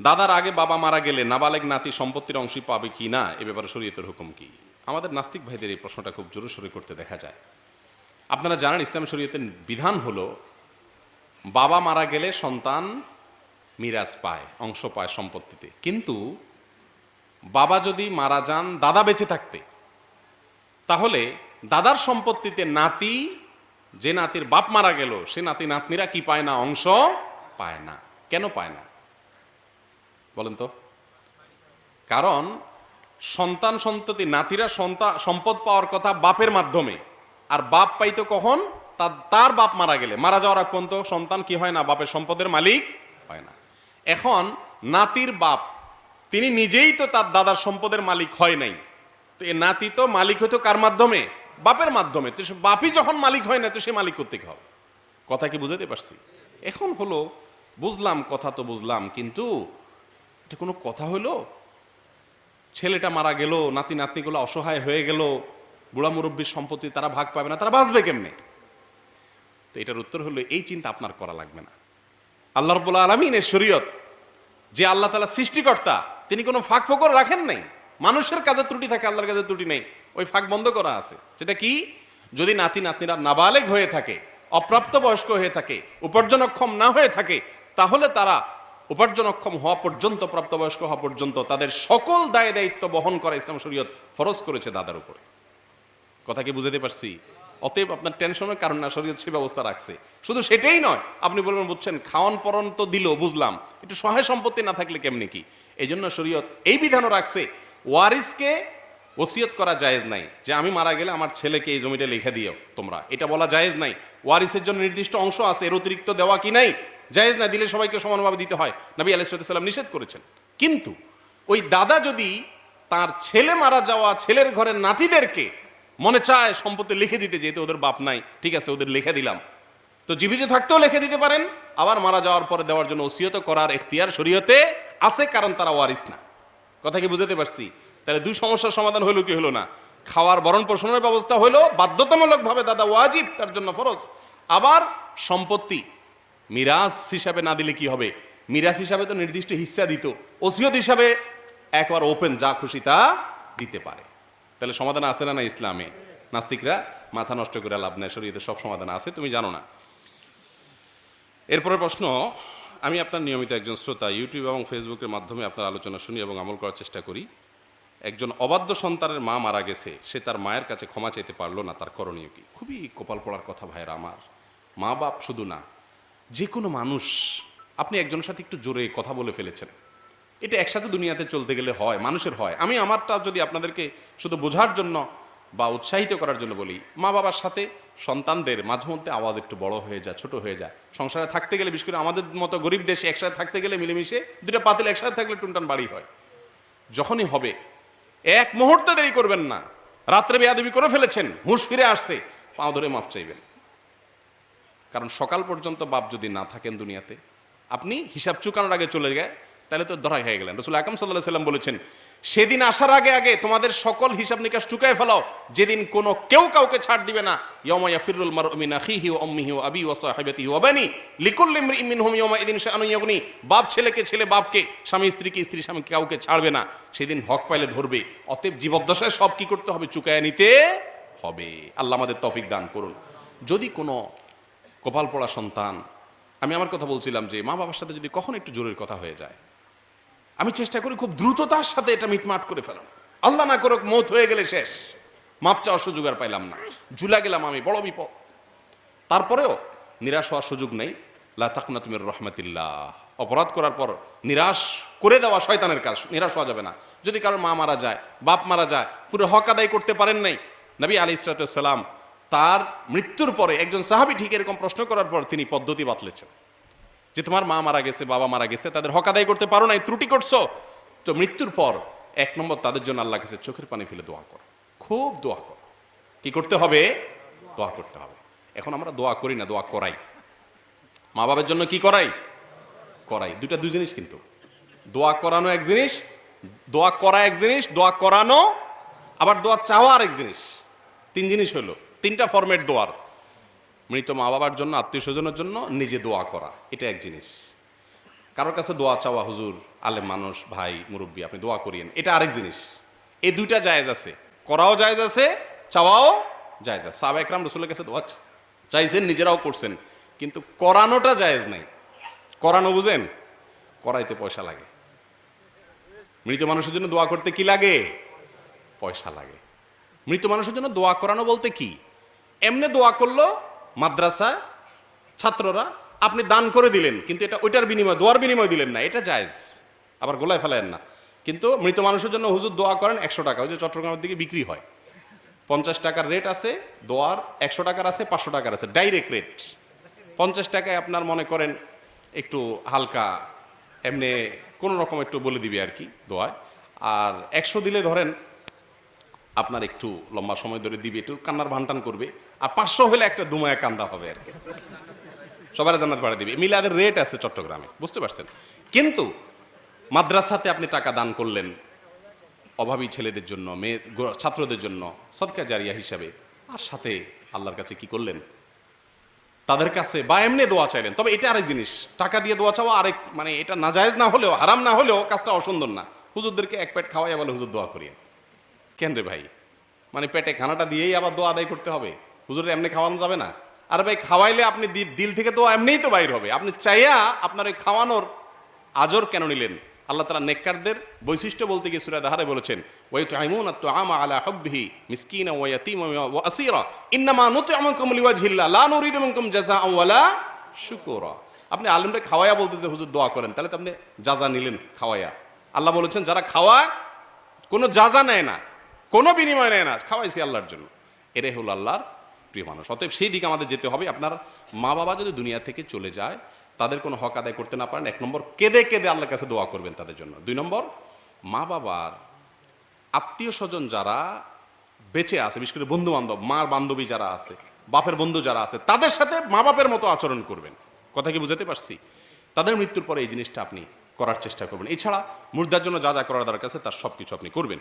দাদার আগে বাবা মারা গেলে নাবালেগ নাতি সম্পত্তির অংশ পাবে কি না, এ ব্যাপারে শরীয়তের হুকুম কি? আমাদের নাস্তিক ভাইদের এই প্রশ্নটা খুব জোরসোরে করতে দেখা যায়। আপনারা জানেন ইসলাম শরীয়তের বিধান হলো বাবা মারা গেলে সন্তান মিরাজ পায়, অংশ পায় সম্পত্তিতে। কিন্তু বাবা যদি মারা যান দাদা বেঁচে থাকতে, তাহলে দাদার সম্পত্তিতে নাতি, যে নাতির বাপ মারা গেল সে নাতি নাতনিরা কি পায় না? অংশ পায় না। কেন পায় না বলেন তো? কারণ সন্তান সন্ততি নাতিরা সম্পদ পাওয়ার কথা বাপের মাধ্যমে, আর বাপ পাইতো কখন? তার বাপ মারা গেলে। মারা যাওয়ার আগ পর্যন্ত সন্তান কি হয় না? বাপের সম্পদের মালিক হয় না। এখন নাতির বাপ তিনি নিজেই তো তার দাদার সম্পদের মালিক হয় নাই, তো এ নাতি তো মালিক হতো কার মাধ্যমে? বাপের মাধ্যমে। তো সে বাপই যখন মালিক হয় না, তো সে মালিক করতে হবে। কথা কি বুঝাতে পারছি? এখন হলো বুঝলাম, কথা তো বুঝলাম, কিন্তু এটা কোনো কথা হলো? ছেলেটা মারা গেল, নাতি নাতনিগুলো অসহায় হয়ে গেল, বুড়া মুরব্বীর সম্পত্তি তারা ভাগ পাবে না, তারা বাঁচবে কেমনে? তো এটার উত্তর হলো এই চিন্তা আপনার করা লাগবে না। আল্লাহ রাব্বুল আলামিনের শরীয়ত, যে আল্লাহ তাআলা সৃষ্টিকর্তা, তিনি কোনো ফাঁক ফোকর রাখেন নাই। মানুষের কাজে ত্রুটি থাকে, আল্লাহর কাজে ত্রুটি নেই। ওই ফাঁক বন্ধ করা আছে। সেটা কি? যদি নাতি নাতনিরা নাবালেগ হয়ে থাকে, অপ্রাপ্ত বয়স্ক হয়ে থাকে, উপার্জনক্ষম না হয়ে থাকে, তাহলে তারা উপার্জনক্ষম হওয়া পর্যন্ত, প্রাপ্তবয়স্ক হওয়া পর্যন্ত তাদের সকল দায় দায়িত্ব বহন করা ইসলাম শরীয়ত ফরজ করেছে দাদার উপরে। কথা কি বুঝাতে পারছি? অতএব আপনার টেনশনের কারণ না, শরীয়ত সে ব্যবস্থা রাখছে। শুধু সেটাই নয়, আপনি বলবেন বুঝছেন, খাওয়ান পরন তো দিল, বুঝলাম, একটু সহায় সম্পত্তি না থাকলে কেমনি কি? এই জন্য শরীয়ত এই বিধানও রাখছে, ওয়ারিসকে ওসিয়ত করা জায়েজ নাই যে আমি মারা গেলে আমার ছেলেকে এই জমিটা লিখে দিও তোমরা, এটা বলা জায়েজ নাই। ওয়ারিসের জন্য নির্দিষ্ট অংশ আছে, এর অতিরিক্ত দেওয়া কি নাই? জায়েজ না। দিলে সবাইকে সমানভাবে দিতে হয়, নবী আলাইহিস সালাম নিষেধ করেছেন। কিন্তু ওই দাদা যদি তার ছেলে মারা যাওয়া ছেলের ঘরের নাতিদেরকে মনে চায় সম্পত্তি লিখে দিতে, যেহেতু ওদের বাপ নাই, ঠিক আছে ওদের লিখে দিলাম, তো জীবিত থাকতেও লিখে দিতে পারেন, আবার মারা যাওয়ার পরে দেওয়ার জন্য ওসিয়ত করার ইখতিয়ার শরীয়তে আছে, কারণ তারা ওয়ারিস না। কথা কি বুঝাতে পারছি? তাহলে দুই সমস্যার সমাধান হলো কি হলো না? খাওয়ার ভরণ পোষণের ব্যবস্থা হলো বাধ্যতামূলকভাবে, দাদা ওয়াজিব, তার জন্য ফরজ। আবার সম্পত্তি মিরাস হিসাবে না দিলে কি হবে? মিরাস হিসাবে তো নির্দিষ্ট হিস্সা দিত, ওসিয়ত হিসাবে একবার ওপেন, যা খুশি তা দিতে পারে। তাহলে সমাধান আছে না না ইসলামে? নাস্তিকরা মাথা নষ্ট করে লাভ নেই, শরীয়তে সব সমাধান আছে, তুমি জানো না। এরপরের প্রশ্ন, আমি আপনার নিয়মিত একজন শ্রোতা, ইউটিউব এবং ফেসবুকের মাধ্যমে আপনার আলোচনা শুনি এবং আমল করার চেষ্টা করি। একজন অবাধ্য সন্তানের মা মারা গেছে, সে তার মায়ের কাছে ক্ষমা চাইতে পারলো না, তার করণীয় কি? খুবই কপাল পড়ার কথা ভাইরা আমার। মা বাপ শুধু না, যে কোনো মানুষ, আপনি একজনের সাথে একটু জোরে কথা বলে ফেলেছেন, এটা একসাথে দুনিয়াতে চলতে গেলে হয়, মানুষের হয়। আমি আমারটা যদি আপনাদেরকে শুধু বোঝার জন্য বা উৎসাহিত করার জন্য বলি, মা বাবার সাথে সন্তানদের মাঝে মধ্যে আওয়াজ একটু বড় হয়ে যায়, ছোট হয়ে যায়। সংসারে থাকতে গেলে, বিশেষ করে আমাদের মতো গরিব দেশে একসাথে থাকতে গেলে মিলেমিশে দুটা পাতিল একসাথে থাকলে টুনটান বাড়ি হয়। যখনই হবে এক মুহূর্তে দেরি করবেন না। রাত্রে বেয়াদবি করে ফেলেছেন, হুঁশ ফিরে আসছে, পাও ধরে মাপ চাইবেন। কারণ সকাল পর্যন্ত বাপ যদি না থাকেন দুনিয়াতে, আপনি হিসাব চুকানোর আগে চলে যায়, তাহলে তো ধরা খেয়ে গেলেন। রাসূল আকরাম সাল্লাল্লাহু আলাইহি ওয়াসাল্লাম বলেছেন, সেদিন আসার আগে আগে তোমাদের সকল হিসাব নিকাশ চুকায় ফেলাও, যেদিন কোনো কেউ কাউকে ছাড় দিবে না। ইয়াউমা ইয়াফিরুল মারউ মিন আখিহি ওয়া উম্মিহি ওয়া আবিহি ওয়া সাহিবাতিহি ওয়া বানি লিকুল্লি ইমরিইন মিনহুম ইয়াউমা ইদিন শাআনুন ইয়াগনি। বাপ ছেলেকে, ছেলে বাপকে, স্বামী স্ত্রীকে, স্ত্রী স্বামীকে, কাউকে ছাড়বে না। সেদিন হক পাইলে ধরবে। অতএব জীবদ্দশায় সব কি করতে হবে? চুকায় নিতে হবে। আল্লাহ আমাদের তৌফিক দান করুন। যদি কোনো কপাল পড়া সন্তান, আমি আমার কথা বলছিলাম যে মা বাবার সাথে যদি কখনো একটু জোরের কথা হয়ে যায়, আমি চেষ্টা করি খুব দ্রুততার সাথে এটা মিটমাট করে ফেলাম। আল্লাহ না করুক মৌত হয়ে গেলে শেষ, মাপ চাওয়ার সুযোগ আর পাইলাম না, ঝুলা গেলাম আমি, বড় বিপদ। তারপরেও নিরাশ হওয়ার সুযোগ নেই। লা তাকনাতু মির রাহমাতিল্লাহ। অপরাধ করার পর নিরাশ করে দেওয়া শয়তানের কাজ, নিরাশ হওয়া যাবে না। যদি কারোর মা মারা যায়, বাপ মারা যায়, পুরো হক আদায় করতে পারেন নাই, নবী আলাইহিস সালাম তার মৃত্যুর পরে একজন সাহাবী ঠিক এরকম প্রশ্ন করার পর তিনি পদ্ধতি বাতলেছেন যে তোমার মা মারা গেছে, বাবা মারা গেছে, তাদের হক আদায় করতে পারো নাই, ত্রুটি করছো, তো মৃত্যুর পর এক নম্বর তাদের জন্য আল্লাহ কাছে চোখের পানি ফেলে দোয়া করো, খুব দোয়া করো। কি করতে হবে? দোয়া করতে হবে। এখন আমরা দোয়া করি না, দোয়া করাই। মা বাবার জন্য কি করাই? করাই। দুই জিনিস কিন্তু। দোয়া করানো এক জিনিস, দোয়া করা এক জিনিস, দোয়া করানো আবার দোয়া চাওয়া আর এক জিনিস। তিন জিনিস হলো, তিনটা ফরম্যাট দোয়ার। মৃত মা বাবার জন্য, আত্মীয় স্বজনের জন্য নিজে দোয়া করা, এটা এক জিনিস। কারোর কাছে দোয়া চাওয়া, হুজুর আলেম মানুষ, ভাই মুরব্বী আপনি দোয়া করিয়েন, এটা আরেক জিনিস। এই দুইটা জায়েজ আছে, করাও জায়েজ আছে, চাওয়াও জায়েজ আছে। সাহাবা একরাম রাসূলের কাছে দোয়া চাইছেন, নিজেরাও করছেন, কিন্তু করানোটা জায়েজ নাই। করানো বুঝেন? করাইতে পয়সা লাগে। মৃত মানুষের জন্য দোয়া করতে কি লাগে? পয়সা লাগে। মৃত মানুষের জন্য দোয়া করানো বলতে কি? এমনি দোয়া করলো মাদ্রাসায় ছাত্ররা, আপনি দান করে দিলেন, কিন্তু এটা ওইটার বিনিময়, দোয়ার বিনিময় দিলেন না, এটা জায়েজ। আবার গোলায় ফেলেন না। কিন্তু মৃত মানুষের জন্য হুজুর দোয়া করেন 100 টাকা, ওই যে চট্টগ্রামের দিকে বিক্রি হয়, 50 টাকার রেট আছে দোয়ার, 100 টাকার আছে, 500 টাকার আছে, ডাইরেক্ট রেট। 50 টাকায় আপনার মনে করেন একটু হালকা এমনি কোনো রকম একটু বলে দিবে আর কি দোয়ায়, আর 100 দিলে ধরেন আপনার একটু লম্বা সময় ধরে দিবে, একটু কান্নার ভানটান করবে, আর 500 হলে একটা দুমায়া কান্দা হবে আর কি, সবার জান্নাত বাড়া দিবে। মিলাদের রেট আছে চট্টগ্রামে, বুঝতে পারছেন? কিন্তু মাদ্রাসাতে আপনি টাকা দান করলেন অভাবী ছেলেদের জন্য, মেয়ে ছাত্রদের জন্য সদকা জারিয়া হিসাবে, আর সাথে আল্লাহর কাছে কি করলেন? তাদের কাছে বা এমনি দোয়া চাইলেন। তবে এটা আরেক জিনিস, টাকা দিয়ে দোয়া চাওয়া আরেক, মানে এটা নাজায়েজ না হলেও, হারাম না হলেও কাজটা অসুন্দর না। হুজুরদেরকে এক পেট খাওয়াইয়া বলে হুজুর দোয়া করিয়েন, কেন রে ভাই? মানে পেটে খানাটা দিয়েই আবার দোয়া আদায় করতে হবে? হুজুরের এমনি খাওয়ানো যাবে না? আর ভাই খাওয়াইলে আপনি দিল থেকে দোয়া এমনিই তো বাইর হবে, আপনি চাইয়া আপনার ওই খাওয়ানোর আজর কেন নিলেন? আল্লাহ তাআলা নেককারদের বৈশিষ্ট্য বলতে গিয়ে সূরা দাহারে বলেছেন, ওয়ায়ুতঈমুনা আত-তুআমা আলা হুব্বিহি মিসকিনা ওয়া ইয়াতীমা ওয়া আসীরা ইন্নামা নুতঈমুকুম লিওয়াজহিল্লাহ লা নুরিদু মিনকুম জাযাআন ওয়ালা শুকুরা। আপনি আলেমরে খাওয়ায়া বলতেছে হুজুর দোয়া করেন, তাহলে তো আপনি জাযা নিলেন খাওয়ায়া। আল্লাহ বলেছেন যারা খাওয়ায় কোনো জাযা নেয় না, কোনো বিনিময় নেয় না, খাওয়াইছি আল্লাহর জন্য, এরাই হলো আল্লাহর প্রিয় মানুষ। অতএব সেই দিকে আমাদের যেতে হবে। আপনার মা বাবা যদি দুনিয়া থেকে চলে যায়, তাদের কোনো হক আদায় করতে না পারেন, 1 নম্বর কেঁদে কেঁদে আল্লাহর কাছে দোয়া করবেন তাদের জন্য। 2 নম্বর, মা বাবার আত্মীয় স্বজন যারা বেঁচে আছে, বিশেষ করে বন্ধু বান্ধব, মার বান্ধবী যারা আছে, বাপের বন্ধু যারা আছে, তাদের সাথে মা বাপের মতো আচরণ করবেন। কথা কি বুঝাতে পারছি? তাদের মৃত্যুর পরে এই জিনিসটা আপনি করার চেষ্টা করবেন। এছাড়া মুর্দার জন্য যা যা করার দরকার আছে তার সব কিছু আপনি করবেন।